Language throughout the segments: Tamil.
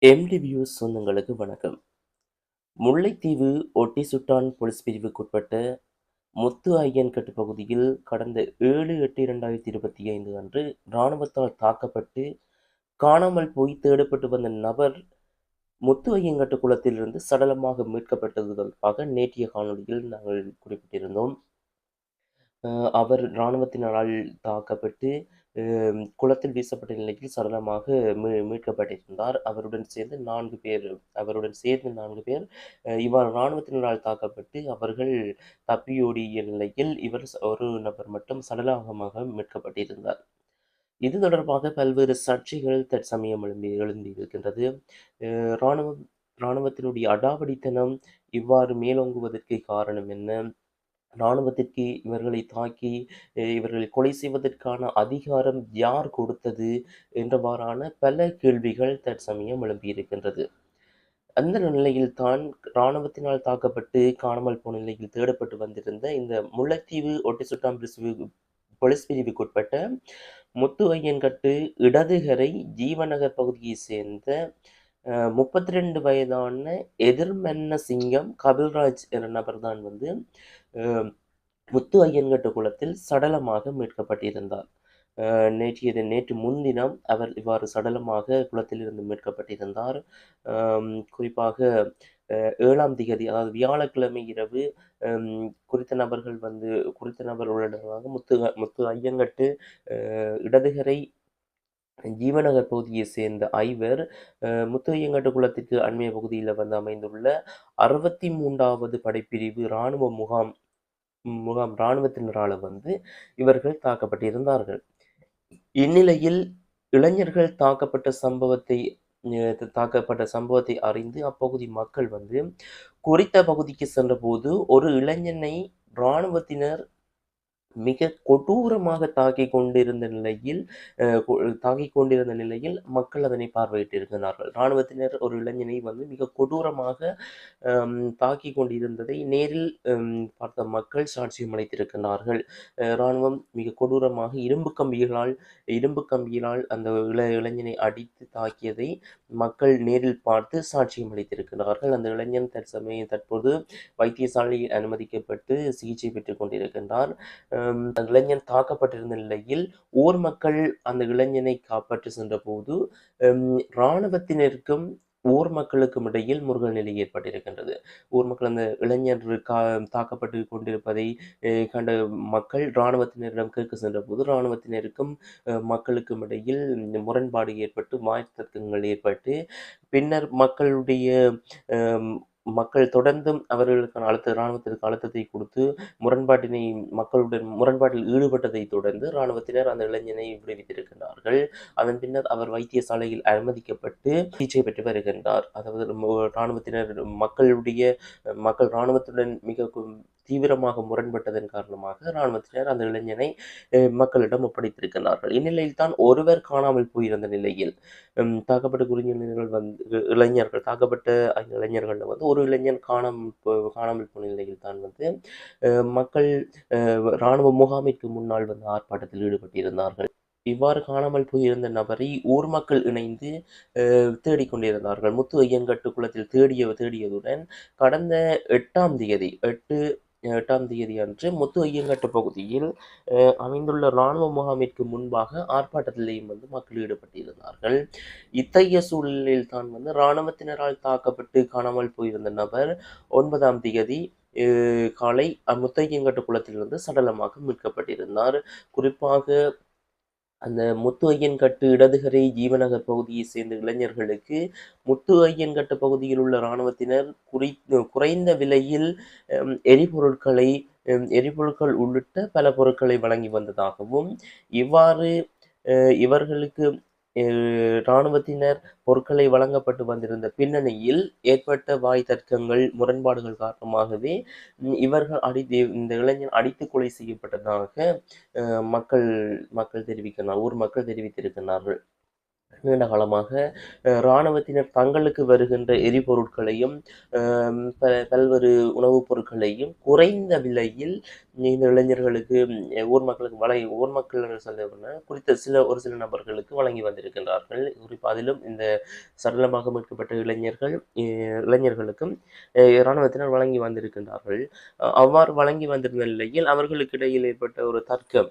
எம்டிவியூ சொந்தங்களுக்கு வணக்கம். முல்லைத்தீவு ஒட்டிசுட்டான் போலீஸ் பிரிவுக்குட்பட்ட முத்து ஐயன்கட்டு பகுதியில் கடந்த 7/8/2025 அன்று இராணுவத்தால் தாக்கப்பட்டு காணாமல் போய் தேடப்பட்டு வந்த நபர் முத்து ஐயங்கட்டு குளத்திலிருந்து சடலமாக மீட்கப்பட்டது தொடர்பாக நேற்றைய காணொளியில் நாங்கள் குறிப்பிட்டிருந்தோம். அவர் இராணுவத்தினரால் தாக்கப்பட்டு குளத்தில் வீசப்பட்ட நிலையில் சடலமாக மீட்கப்பட்டிருந்தார். அவருடன் சேர்ந்து 4 பேர் இவ்வாறு இராணுவத்தினரால் தாக்கப்பட்டு அவர்கள் தப்பியோடிய நிலையில் ஒரு நபர் மட்டும் சடலமாக மீட்கப்பட்டிருந்தார். இது தொடர்பாக பல்வேறு சர்ச்சைகள் தற்சமயம் எழுந்திருக்கின்றது. இராணுவம் இராணுவத்தினுடைய அடாவடித்தனம் இவ்வாறு மேலோங்குவதற்கு காரணம் என்ன? இராணுவத்திற்கு இவர்களை தாக்கி இவர்களை கொலை செய்வதற்கான அதிகாரம் யார் கொடுத்தது? என்றவாறான பல கேள்விகள் தற்சமயம் எழும்பியிருக்கின்றது. அந்த நிலையில்தான் இராணுவத்தினால் தாக்கப்பட்டு காணாமல் போன நிலையில் தேடப்பட்டு வந்திருந்த இந்த முல்லைத்தீவு ஒட்டிசுட்டான் போலீஸ் பிரிவுக்குட்பட்ட முத்து ஐயன்கட்டு இடதுகரை ஜீவநகர் பகுதியைச் சேர்ந்த 32 வயதான எதிர்மென்னசிங்கம் கபில்ராஜ் என்ற நபர்தான் முத்து ஐயன்கட்டு குளத்தில் சடலமாக மீட்கப்பட்டிருந்தார். நேற்று முன்தினம் அவர் இவ்வாறு சடலமாக குளத்திலிருந்து மீட்கப்பட்டிருந்தார். குறிப்பாக 7ஆம் திகதி, அதாவது வியாழக்கிழமை இரவு குறித்த நபர் உள்ளடங்கலாக முத்து ஐயங்கட்டு இடதுகரை ஜீவநகர் பகுதியை சேர்ந்த ஐவர் முத்து ஐயங்கட்டு குளத்திற்கு அண்மைய பகுதியில் அமைந்துள்ள 63வது படைப்பிரிவு இராணுவ முகாம் இராணுவத்தினரால் இவர்கள் தாக்கப்பட்டிருந்தார்கள். இந்நிலையில் இளைஞர்கள் தாக்கப்பட்ட சம்பவத்தை அறிந்து அப்பகுதி மக்கள் குறித்த பகுதிக்கு சென்றபோது ஒரு இளைஞனை இராணுவத்தினர் மிக கொடூரமாக தாக்கிக் கொண்டிருந்த நிலையில் மக்கள் அதனை பார்வையிட்டிருக்கிறார்கள். இராணுவத்தினர் ஒரு இளைஞனை மிக கொடூரமாக தாக்கிக் கொண்டிருந்ததை நேரில் பார்த்த மக்கள் சாட்சியம் அளித்திருக்கிறார்கள். இராணுவம் மிக கொடூரமாக இரும்பு கம்பியினால் அந்த இளைஞனை அடித்து தாக்கியதை மக்கள் நேரில் பார்த்து சாட்சியம் அளித்திருக்கிறார்கள். அந்த இளைஞன் தற்போது வைத்தியசாலையில் அனுமதிக்கப்பட்டு சிகிச்சை பெற்றுக் கொண்டிருக்கின்றார். அந்த இளைஞன் தாக்கப்பட்டிருந்த நிலையில் ஊர் மக்கள் அந்த இளைஞனை காப்பாற்றி சென்ற போது இராணுவத்தினருக்கும் ஊர் மக்களுக்கும் இடையில் முருகல் நிலை ஏற்பட்டிருக்கின்றது. ஊர் மக்கள் அந்த இளைஞர் தாக்கப்பட்டு கொண்டிருப்பதை கண்ட மக்கள் இராணுவத்தினரிடம் கேட்க சென்ற போது இராணுவத்தினருக்கும் மக்களுக்கும் இடையில் முரண்பாடு ஏற்பட்டு வாய் தர்க்கங்கள் ஏற்பட்டு பின்னர் மக்கள் தொடர்ந்தும் அவர்களுக்கான இராணுவத்திற்கு அழுத்தத்தை கொடுத்து முரண்பாட்டில் ஈடுபட்டதை தொடர்ந்து இராணுவத்தினர் அந்த இளைஞனை விடுவித்திருக்கிறார்கள். அதன் பின்னர் அவர் வைத்தியசாலையில் அனுமதிக்கப்பட்டு சிகிச்சை பெற்று வருகின்றார். அதாவது இராணுவத்தினர் மக்கள் இராணுவத்துடன் மிக தீவிரமாக முரண்பட்டதன் காரணமாக இராணுவத்தினர் அந்த இளைஞனை மக்களிடம் ஒப்படைத்திருக்கிறார்கள். இந்நிலையில் தான் ஒருவர் காணாமல் போயிருந்த நிலையில் தாக்கப்பட்ட இளைஞர்கள் ஒரு இளைஞன் காணாமல் போன நிலையில் தான் மக்கள் இராணுவ முகாமிற்கு முன்னால் ஆர்ப்பாட்டத்தில் ஈடுபட்டிருந்தார்கள். இவ்வாறு காணாமல் போயிருந்த நபரை ஊர் மக்கள் இணைந்து தேடிக்கொண்டிருந்தார்கள். முத்து ஐயன்கட்டு குளத்தில் தேடியதுடன் கடந்த 8ஆம் தேதி அன்று முத்து ஐயன்கட்டு பகுதியில் அமைந்துள்ள இராணுவ முகாமிற்கு முன்பாக ஆர்ப்பாட்டத்திலேயும் மக்கள் ஈடுபட்டிருந்தார்கள். இத்தகைய சூழலில் தான் இராணுவத்தினரால் தாக்கப்பட்டு காணாமல் போயிருந்த நபர் 9ஆம் தேதி காலை முத்து ஐயன்கட்டு குளத்திலிருந்து சடலமாக மீட்கப்பட்டிருந்தார். குறிப்பாக அந்த முத்து ஐயன்கட்டு இடதுகரை ஜீவநகர் பகுதியை சேர்ந்த இளைஞர்களுக்கு முத்து ஐயன்கட்டு பகுதியில் உள்ள இராணுவத்தினர் குறைந்த விலையில் எரிபொருட்கள் உள்ளிட்ட பல பொருட்களை வழங்கி வந்ததாகவும் இவ்வாறு இவர்களுக்கு இராணுவத்தினர் பொருட்களை வழங்கப்பட்டு வந்திருந்த பின்னணியில் ஏற்பட்ட வாய் தர்க்கங்கள் முரண்பாடுகள் காரணமாகவே இந்த இளைஞன் அடித்து கொலை செய்யப்பட்டதாக ஊர் மக்கள் தெரிவித்திருக்கிறார்கள். நீண்ட காலமாக இராணுவத்தினர் தங்களுக்கு வருகின்ற எரிபொருட்களையும் பல்வேறு உணவுப் பொருட்களையும் குறைந்த விலையில் இந்த இளைஞர்களுக்கு ஊர் மக்களுக்கு ஊர் மக்கள் சொல்ல குறித்த ஒரு சில நபர்களுக்கு வழங்கி வந்திருக்கின்றார்கள். குறிப்பாக அதிலும் இந்த சடலமாக மீட்கப்பட்ட இளைஞர்களுக்கும் இராணுவத்தினர் வழங்கி வந்திருக்கின்றார்கள். அவ்வாறு வழங்கி வந்திருந்த நிலையில் அவர்களுக்கு இடையில் ஏற்பட்ட ஒரு தர்க்கம்,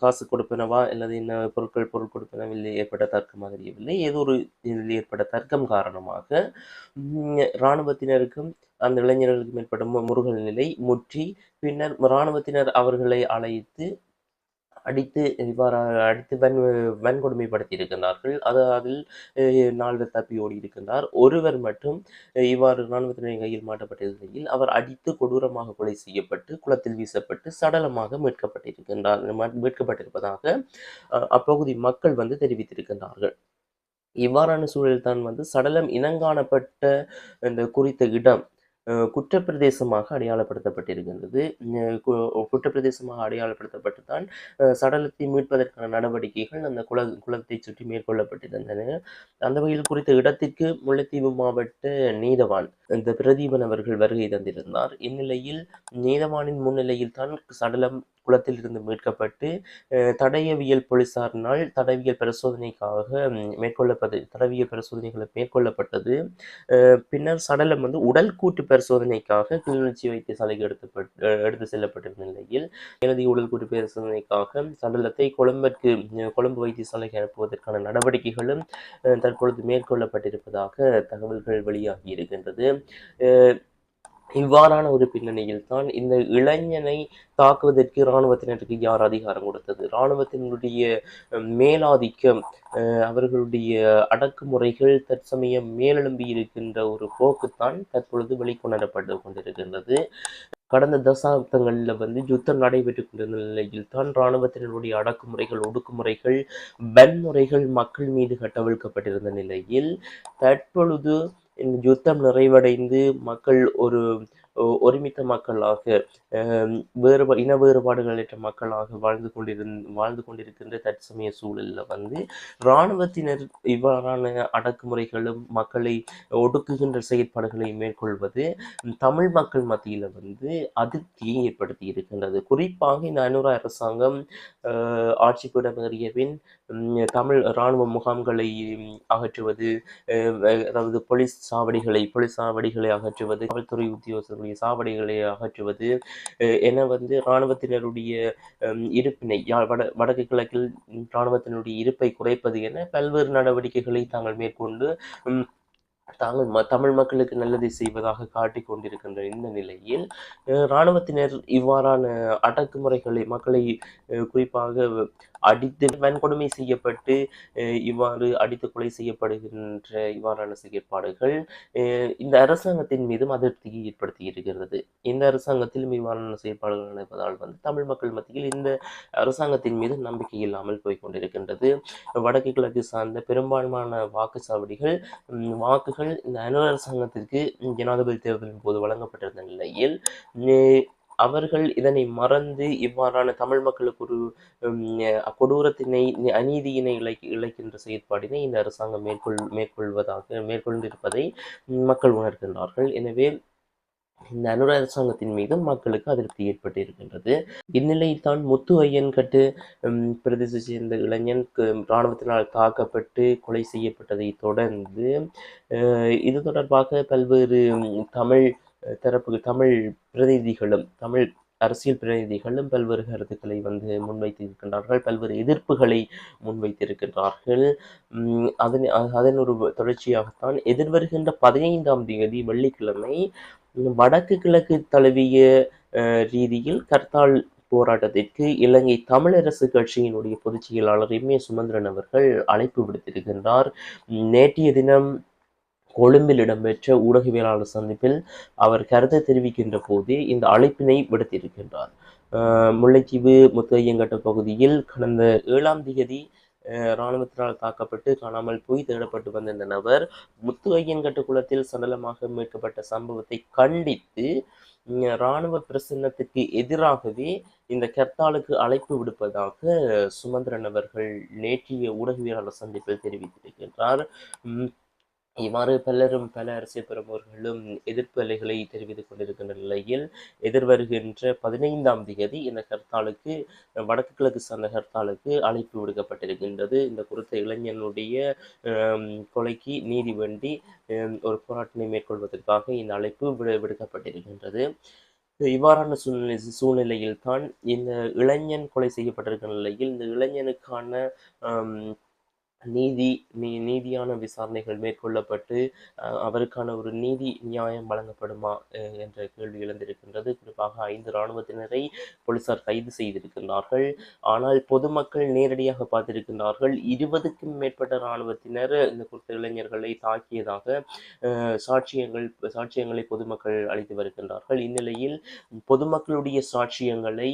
காசு கொடுப்பனவா அல்லது என்ன பொருள் கொடுப்பனவில் ஏற்பட்ட தர்க்கம் தெரியவில்லை. ஏதோ ஒரு இதில் ஏற்பட்ட தர்க்கம் காரணமாக இராணுவத்தினருக்கும் அந்த இளைஞர்களுக்கும் ஏற்பட்ட முருகல் நிலை முற்றி, பின்னர் இராணுவத்தினர் அவர்களை அழைத்து அடித்து இவ்வாறாக அடித்து வன்கொடுமைப்படுத்தி இருக்கின்றார்கள். அதில் 4 தப்பி ஓடி இருக்கின்றார். ஒருவர் மட்டும் இவ்வாறு இராணுவத்தினரின் கையில் மாட்டப்பட்ட நிலையில் அவர் அடித்து கொடூரமாக கொலை செய்யப்பட்டு குளத்தில் வீசப்பட்டு சடலமாக மீட்கப்பட்டிருப்பதாக அப்பகுதி மக்கள் தெரிவித்திருக்கின்றார்கள். இவ்வாறான சூழலில் தான் சடலம் இனங்காணப்பட்ட இந்த குறித்த இடம் குற்றப்பிரதேசமாக அடையாளப்படுத்தப்பட்டிருக்கின்றது. குற்றப்பிரதேசமாக அடையாளப்படுத்தப்பட்டு தான் சடலத்தை மீட்பதற்கான நடவடிக்கைகள் அந்த குளத்தை சுற்றி மேற்கொள்ளப்பட்டிருந்தன. அந்த வகையில் குறித்த இடத்திற்கு முல்லைத்தீவு மாவட்ட நீதவான் இந்த பிரதீபன் அவர்கள் வருகை தந்திருந்தார். இந்நிலையில் நீதவானின் முன்னிலையில் தான் சடலம் குளத்தில் இருந்து மீட்கப்பட்டு தடயவியல் போலீசாரினால் தடயவியல் பரிசோதனைகளை மேற்கொள்ளப்பட்டது. பின்னர் சடலம் உடல் கூட்டு பரிசோதனைக்காக கிளிநொச்சி வைத்தியசாலைக்கு எடுத்து செல்லப்பட்டிருந்த நிலையில் மேலதிக உடல் கூட்டு பரிசோதனைக்காக சடலத்தை கொழும்பு வைத்தியசாலைக்கு அனுப்புவதற்கான நடவடிக்கைகளும் தற்பொழுது மேற்கொள்ளப்பட்டிருப்பதாக தகவல்கள் வெளியாகி இருக்கின்றது. இவ்வாறான ஒரு பின்னணியில் தான் இந்த இளைஞனை தாக்குவதற்கு இராணுவத்தினருக்கு யார் அதிகாரம் கொடுத்தது? இராணுவத்தினுடைய மேலாதிக்கம், அவர்களுடைய அடக்குமுறைகள் தற்சமயம் மேலெழும்பி இருக்கின்ற ஒரு போக்குத்தான் தற்பொழுது வெளிக்கொணரப்பட்டு கொண்டிருக்கின்றது. கடந்த தசாப்தங்களில் யுத்தம் நடைபெற்று கொண்டிருந்த நிலையில் தான் இராணுவத்தினருடைய அடக்குமுறைகள், ஒடுக்குமுறைகள், வன்முறைகள் மக்கள் மீது கட்டவிழ்க்கப்பட்டிருந்த நிலையில் தற்பொழுது இந்த யுத்தம் நிறைவடைந்து மக்கள் ஒரு ஒருமித்த மக்களாக, இன வேறுபாடுகளற்ற மக்களாக வாழ்ந்து கொண்டிருக்கின்ற தற்சமய சூழலில் இராணுவத்தினர் இவ்வாறான அடக்குமுறைகளும் மக்களை ஒடுக்குகின்ற செயற்பாடுகளை மேற்கொள்வது தமிழ் மக்கள் மத்தியில் அதிருப்தியை ஏற்படுத்தி இருக்கின்றது. குறிப்பாக இந்த அனுர அரசாங்கம் ஆட்சிப்பிடம் ஏறிய தமிழ் இராணுவ முகாம்களை அகற்றுவது, அதாவது போலீஸ் சாவடிகளை அகற்றுவது, காவல்துறை உத்தியோகர்களுடைய சாவடிகளை அகற்றுவது என இராணுவத்தினருடைய இருப்பினை வடக்கு கிழக்கில் இராணுவத்தினுடைய இருப்பை குறைப்பது என பல்வேறு நடவடிக்கைகளை தாங்கள் மேற்கொண்டு தமிழ் மக்களுக்கு நல்லதை செய்வதாக காட்டிக் கொண்டிருக்கின்ற இந்த நிலையில் இராணுவத்தினர் இவ்வாறான அடக்குமுறைகளை மக்களை குறிப்பாக அடித்து வன்கொடுமை செய்யப்பட்டு இவ்வாறு அடித்து கொலை செய்யப்படுகின்ற இவ்வாறான செயற்பாடுகள் இந்த அரசாங்கத்தின் மீதும் அதிருப்தியை ஏற்படுத்தி இருக்கிறது. இந்த அரசாங்கத்திலும் இவ்வாறான செயற்பாடுகள் நடப்பதால் தமிழ் மக்கள் மத்தியில் இந்த அரசாங்கத்தின் மீது நம்பிக்கை இல்லாமல் போய்கொண்டிருக்கின்றது. வடக்கு கிழக்கு சார்ந்த பெரும்பான்மையான வாக்குகள் இந்த அனுர அரசாங்கத்திற்கு ஜனாதிபதி தேர்தலின் போது வழங்கப்பட்டிருந்த நிலையில் அவர்கள் இதனை மறந்து இவ்வாறான தமிழ் மக்களுக்கு ஒரு கொடூரத்தினை, அநீதியினை இழைக்கின்ற செயற்பாட்டினை இந்த அரசாங்கம் மேற்கொண்டிருப்பதை மக்கள் உணர்கின்றார்கள். எனவே இந்த அனுர அரசாங்கத்தின் மீதும் மக்களுக்கு அதிருப்தி ஏற்பட்டு இருக்கின்றது. இந்நிலையில் தான் முத்து ஐயன்கட்டு பிரதேசத்தை சேர்ந்த இளைஞன் இராணுவத்தினால் தாக்கப்பட்டு கொலை செய்யப்பட்டதை தொடர்ந்து இது தொடர்பாக பல்வேறு தமிழ் பிரதிநிதிகளும், தமிழ் அரசியல் பிரதிநிதிகளும் பல்வேறு கருத்துக்களை முன்வைத்திருக்கின்றார்கள், பல்வேறு எதிர்ப்புகளை முன்வைத்திருக்கின்றார்கள். அதன் ஒரு தொடர்ச்சியாகத்தான் எதிர்வருகின்ற 15ஆம் தேதி வெள்ளிக்கிழமை வடக்கு கிழக்கு தழுவிய ரீதியில் கர்த்தால் போராட்டத்திற்கு இலங்கை தமிழரசு கட்சியினுடைய பொதுச் செயலாளர் எம். ஏ. சுமந்திரன் அவர்கள் அழைப்பு விடுத்திருக்கின்றார். நேற்றைய தினம் கொழும்பில் இடம்பெற்ற ஊடகவியலாளர் சந்திப்பில் அவர் கருத்தை தெரிவிக்கின்ற போது இந்த அழைப்பினை விடுத்திருக்கின்றார். முல்லைத்தீவு முத்தையங்கட்ட பகுதியில் கடந்த 7ஆம் தேதி இராணுவத்தினால் தாக்கப்பட்டு காணாமல் போய் தேடப்பட்டு வந்த இந்த நபர் முத்து ஐயன்கட்டு குளத்தில் சடலமாக மீட்கப்பட்ட சம்பவத்தை கண்டித்து இராணுவ பிரசன்னத்துக்கு எதிராகவே இந்த கர்த்தாலுக்கு அழைப்பு விடுப்பதாக சுமந்திரன் அவர்கள் நேற்றைய ஊடகவியலாளர் சந்திப்பில் தெரிவித்திருக்கின்றார். இவ்வாறு பல அரசியல் பிரமுகர்களும் எதிர்ப்பு அலைகளை தெரிவித்துக் கொண்டிருக்கின்ற நிலையில் எதிர்வருகின்ற 15ஆம் தேதி இந்த ஹர்த்தாலுக்கு வடக்கு கிழக்கு சார்ந்த ஹர்த்தாலுக்கு அழைப்பு விடுக்கப்பட்டிருக்கின்றது. இந்த குறித்த இளைஞனுடைய கொலைக்கு நீதி வேண்டி ஒரு போராட்டத்தை மேற்கொள்வதற்காக இந்த அழைப்பு விடுக்கப்பட்டிருக்கின்றது. இவ்வாறான சூழ்நிலையில் தான் இந்த இளைஞன் கொலை செய்யப்பட்டிருக்கிற நிலையில் இந்த இளைஞனுக்கான நீதியான விசாரணைகள் மேற்கொள்ளப்பட்டு அவருக்கான ஒரு நீதி நியாயம் வழங்கப்படுமா என்ற கேள்வி எழுந்திருக்கின்றது. குறிப்பாக 5 இராணுவத்தினரை போலீசார் கைது செய்திருக்கின்றார்கள். ஆனால் பொதுமக்கள் நேரடியாக பார்த்திருக்கின்றார்கள். 20க்கும் மேற்பட்ட இராணுவத்தினர் இந்த குறித்த இளைஞர்களை தாக்கியதாக சாட்சியங்களை பொதுமக்கள் அளித்து வருகின்றார்கள். இந்நிலையில் பொதுமக்களுடைய சாட்சியங்களை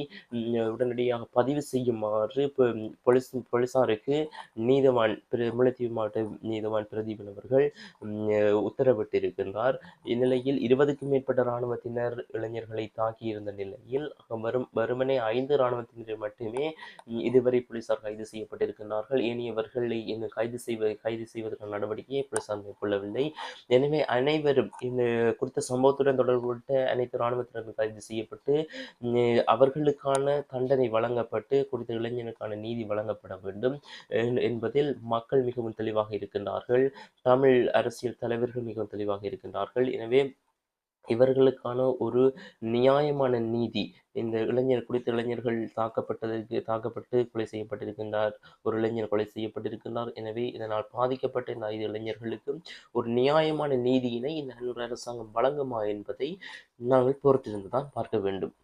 உடனடியாக பதிவு செய்யுமாறு போலீசாருக்கு நீதவான் முல்லைத்தீவு மாவட்ட நீதவான் பிரதீபன் அவர்கள் உத்தரவிட்டிருக்கின்றார். இந்நிலையில் 20க்கும் மேற்பட்ட இராணுவத்தினர் இளைஞர்களை தாக்கியிருந்த நிலையில் வெறுமனே 5 இராணுவத்தினரை மட்டுமே இதுவரை போலீசார் கைது செய்யப்பட்டிருக்கின்றார்கள். ஏனையவர்களை கைது செய்வதற்கான நடவடிக்கையை போலீசார் மேற்கொள்ளவில்லை. எனவே அனைவரும் இந்த குறித்த சம்பவத்துடன் தொடர்புபட்ட அனைத்து இராணுவத்தினரும் கைது செய்யப்பட்டு அவர்களுக்கான தண்டனை வழங்கப்பட்டு குறித்த இளைஞனுக்கான நீதி வழங்கப்பட வேண்டும் என்பதில் மக்கள் மிகவும் தெளிவாக இருக்கின்றார்கள். தமிழ் அரசியல் தலைவர்கள் மிகவும் தெளிவாக இருக்கின்றார்கள். எனவே இவர்களுக்கான ஒரு நியாயமான நீதி, இந்த குறித்த இளைஞர்கள் தாக்கப்பட்டு கொலை செய்யப்பட்டிருக்கின்றார். ஒரு இளைஞர் கொலை செய்யப்பட்டிருக்கின்றார். எனவே இதனால் பாதிக்கப்பட்ட இந்த 5 இளைஞர்களுக்கு ஒரு நியாயமான நீதியினை இந்த அரசாங்கம் வழங்குமா என்பதை நாங்கள் பொறுத்திருந்துதான் பார்க்க வேண்டும்.